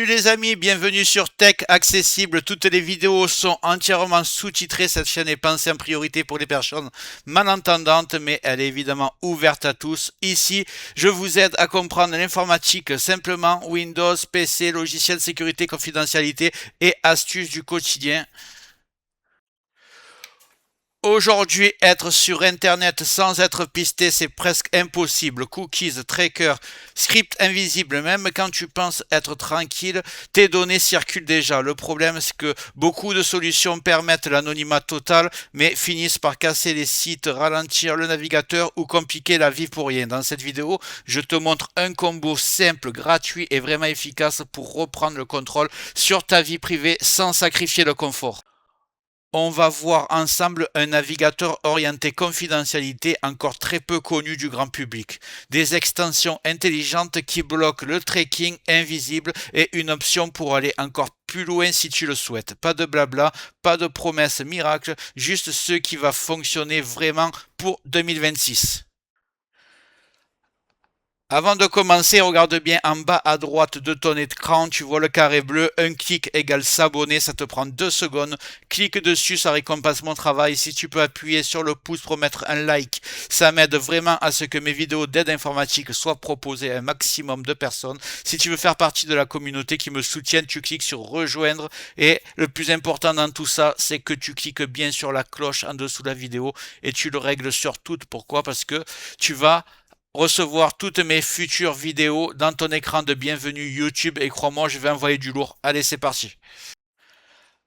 Salut les amis, bienvenue sur Tech Accessible. Toutes les vidéos sont entièrement sous-titrées. Cette chaîne est pensée en priorité pour les personnes malentendantes, mais elle est évidemment ouverte à tous. Ici, je vous aide à comprendre l'informatique simplement, Windows, PC, logiciels, sécurité, confidentialité et astuces du quotidien. Aujourd'hui, être sur Internet sans être pisté, c'est presque impossible. Cookies, trackers, scripts invisibles, même quand tu penses être tranquille, tes données circulent déjà. Le problème, c'est que beaucoup de solutions permettent l'anonymat total, mais finissent par casser les sites, ralentir le navigateur ou compliquer la vie pour rien. Dans cette vidéo, je te montre un combo simple, gratuit et vraiment efficace pour reprendre le contrôle sur ta vie privée sans sacrifier le confort. On va voir ensemble un navigateur orienté confidentialité encore très peu connu du grand public. Des extensions intelligentes qui bloquent le tracking invisible et une option pour aller encore plus loin si tu le souhaites. Pas de blabla, pas de promesses miracles, juste ce qui va fonctionner vraiment pour 2026. Avant de commencer, regarde bien en bas à droite de ton écran, tu vois le carré bleu, un clic égale s'abonner, ça te prend 2 secondes. Clique dessus, ça récompense mon travail. Si tu peux appuyer sur le pouce pour mettre un like, ça m'aide vraiment à ce que mes vidéos d'aide informatique soient proposées à un maximum de personnes. Si tu veux faire partie de la communauté qui me soutienne, tu cliques sur rejoindre. Et le plus important dans tout ça, c'est que tu cliques bien sur la cloche en dessous de la vidéo et tu le règles sur toutes. Pourquoi? Parce que tu vas recevoir toutes mes futures vidéos dans ton écran de bienvenue YouTube et crois-moi, je vais envoyer du lourd. Allez, c'est parti.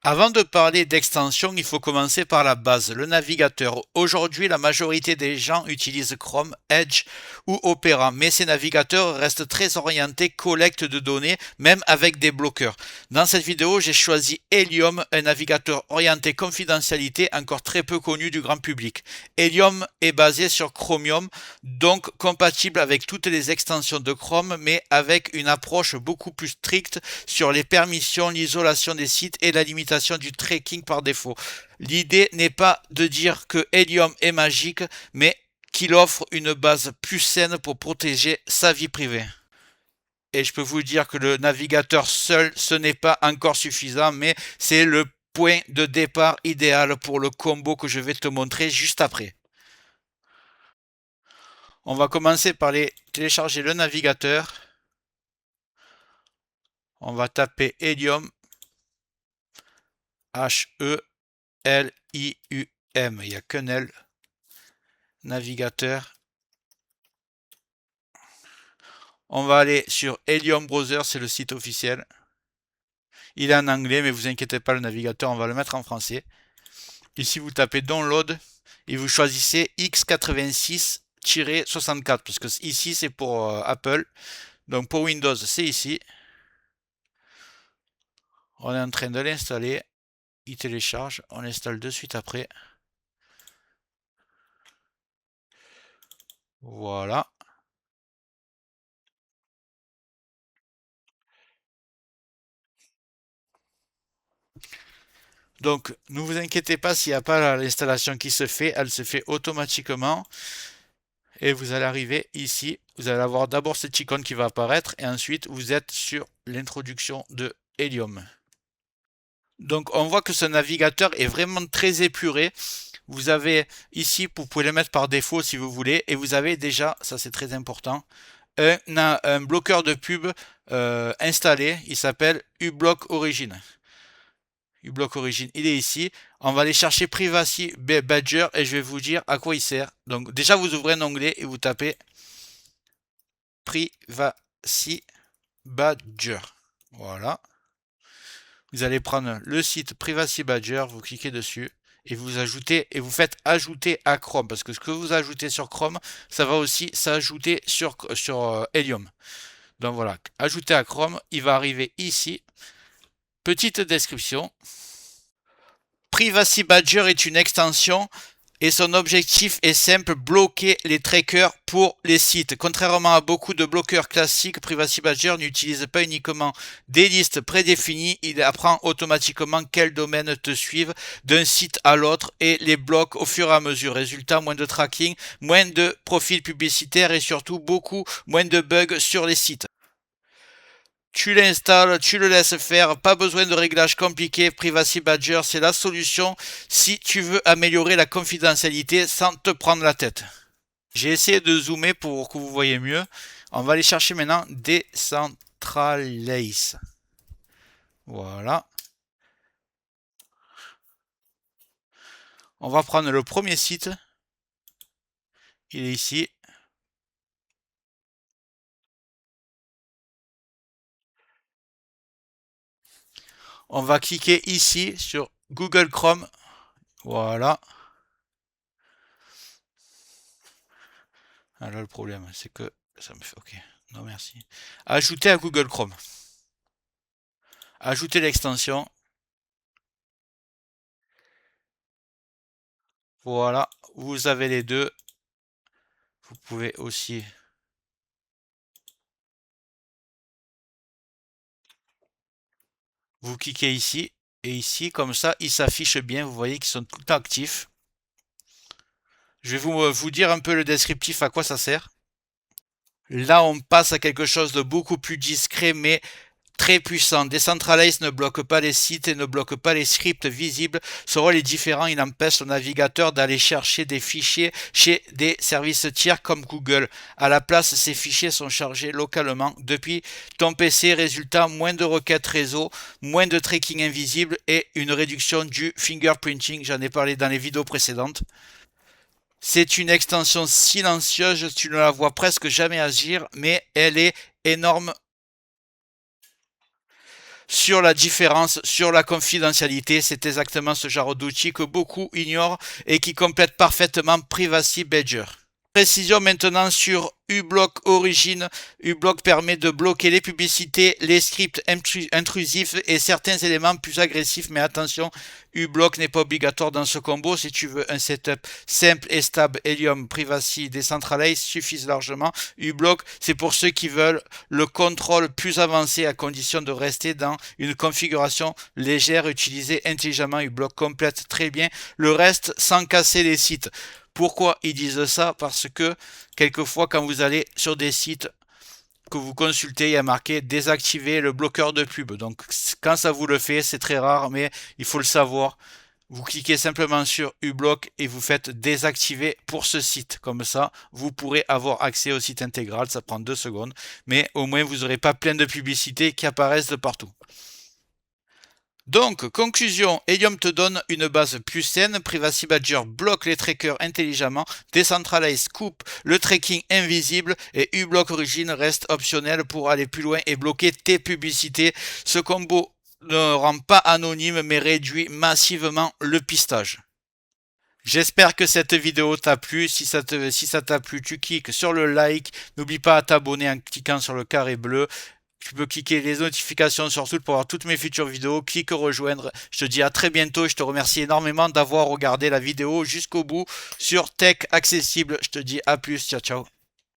Avant de parler d'extension, il faut commencer par la base, le navigateur. Aujourd'hui, la majorité des gens utilisent Chrome, Edge ou Opera, mais ces navigateurs restent très orientés collecte de données, même avec des bloqueurs. Dans cette vidéo, j'ai choisi Helium, un navigateur orienté confidentialité encore très peu connu du grand public. Helium est basé sur Chromium, donc compatible avec toutes les extensions de Chrome, mais avec une approche beaucoup plus stricte sur les permissions, l'isolation des sites et la limitation du tracking par défaut. L'idée n'est pas de dire que Helium est magique, mais qu'il offre une base plus saine pour protéger sa vie privée. Et je peux vous dire que le navigateur seul, ce n'est pas encore suffisant, mais c'est le point de départ idéal pour le combo que je vais te montrer juste après. On va commencer par télécharger le navigateur. On va taper Helium, H-E-L-I-U-M, il n'y a qu'un L. Navigateur. On va aller sur Helium Browser, c'est le site officiel. Il est en anglais, mais vous inquiétez pas, le navigateur, on va le mettre en français. Ici, vous tapez Download et vous choisissez x86-64, parce que ici, c'est pour Apple. Donc pour Windows, c'est ici. On est en train de l'installer. Il télécharge. On l'installe de suite après. Voilà. Donc, ne vous inquiétez pas s'il n'y a pas l'installation qui se fait, elle se fait automatiquement. Et vous allez arriver ici, vous allez avoir d'abord cette icône qui va apparaître et ensuite vous êtes sur l'introduction de Helium. Donc on voit que ce navigateur est vraiment très épuré. Vous avez ici, vous pouvez le mettre par défaut si vous voulez, et vous avez déjà, ça c'est très important, un bloqueur de pub installé, il s'appelle uBlock Origin. uBlock Origin, il est ici. On va aller chercher Privacy Badger et je vais vous dire à quoi il sert. Donc déjà vous ouvrez un onglet et vous tapez Privacy Badger. Voilà. Vous allez prendre le site Privacy Badger, vous cliquez dessus et vous ajoutez et vous faites ajouter à Chrome parce que ce que vous ajoutez sur Chrome, ça va aussi s'ajouter sur Helium. Donc voilà, ajouter à Chrome, il va arriver ici. Petite description. Privacy Badger est une extension et son objectif est simple, bloquer les trackers pour les sites. Contrairement à beaucoup de bloqueurs classiques, Privacy Badger n'utilise pas uniquement des listes prédéfinies, il apprend automatiquement quels domaines te suivent d'un site à l'autre et les bloque au fur et à mesure. Résultat, moins de tracking, moins de profils publicitaires et surtout beaucoup moins de bugs sur les sites. Tu l'installes, tu le laisses faire, pas besoin de réglages compliqués. Privacy Badger, c'est la solution si tu veux améliorer la confidentialité sans te prendre la tête. J'ai essayé de zoomer pour que vous voyez mieux. On va aller chercher maintenant Decentralize. Voilà. On va prendre le premier site. Il est ici. On va cliquer ici sur Google Chrome. Voilà. Alors le problème, c'est que ça me fait OK. Non merci. Ajouter à Google Chrome. Ajouter l'extension. Voilà. Vous avez les deux. Vous pouvez aussi. Vous cliquez ici. Et ici, comme ça, ils s'affichent bien. Vous voyez qu'ils sont tout le temps actifs. Je vais vous dire un peu le descriptif, à quoi ça sert. Là, on passe à quelque chose de beaucoup plus discret, mais très puissant. Decentralize ne bloque pas les sites et ne bloque pas les scripts visibles. Son rôle est différent. Il empêche le navigateur d'aller chercher des fichiers chez des services tiers comme Google. À la place, ces fichiers sont chargés localement depuis ton PC. Résultat, moins de requêtes réseau, moins de tracking invisible et une réduction du fingerprinting. J'en ai parlé dans les vidéos précédentes. C'est une extension silencieuse, tu ne la vois presque jamais agir, mais elle est énorme sur la différence, sur la confidentialité. C'est exactement ce genre d'outil que beaucoup ignorent et qui complète parfaitement Privacy Badger. Précision maintenant sur uBlock Origin. uBlock permet de bloquer les publicités, les scripts intrusifs et certains éléments plus agressifs. Mais attention, uBlock n'est pas obligatoire dans ce combo. Si tu veux un setup simple et stable, Helium, Privacy, Decentralize suffisent largement. uBlock, c'est pour ceux qui veulent le contrôle plus avancé à condition de rester dans une configuration légère. Utilisée intelligemment, uBlock complète très bien le reste sans casser les sites. Pourquoi ils disent ça? Parce que quelquefois quand vous allez sur des sites que vous consultez, il y a marqué désactiver le bloqueur de pub. Donc quand ça vous le fait, c'est très rare, mais il faut le savoir. Vous cliquez simplement sur uBlock et vous faites désactiver pour ce site. Comme ça, vous pourrez avoir accès au site intégral. Ça prend 2 secondes. Mais au moins, vous n'aurez pas plein de publicités qui apparaissent de partout. Donc, conclusion, Helium te donne une base plus saine, Privacy Badger bloque les trackers intelligemment, Decentralize coupe le tracking invisible et uBlock Origin reste optionnel pour aller plus loin et bloquer tes publicités. Ce combo ne rend pas anonyme mais réduit massivement le pistage. J'espère que cette vidéo t'a plu. Si ça t'a plu, tu cliques sur le like. N'oublie pas à t'abonner en cliquant sur le carré bleu. Tu peux cliquer les notifications surtout pour voir toutes mes futures vidéos. Clique rejoindre. Je te dis à très bientôt. Je te remercie énormément d'avoir regardé la vidéo jusqu'au bout sur Tech Accessible. Je te dis à plus. Ciao, ciao.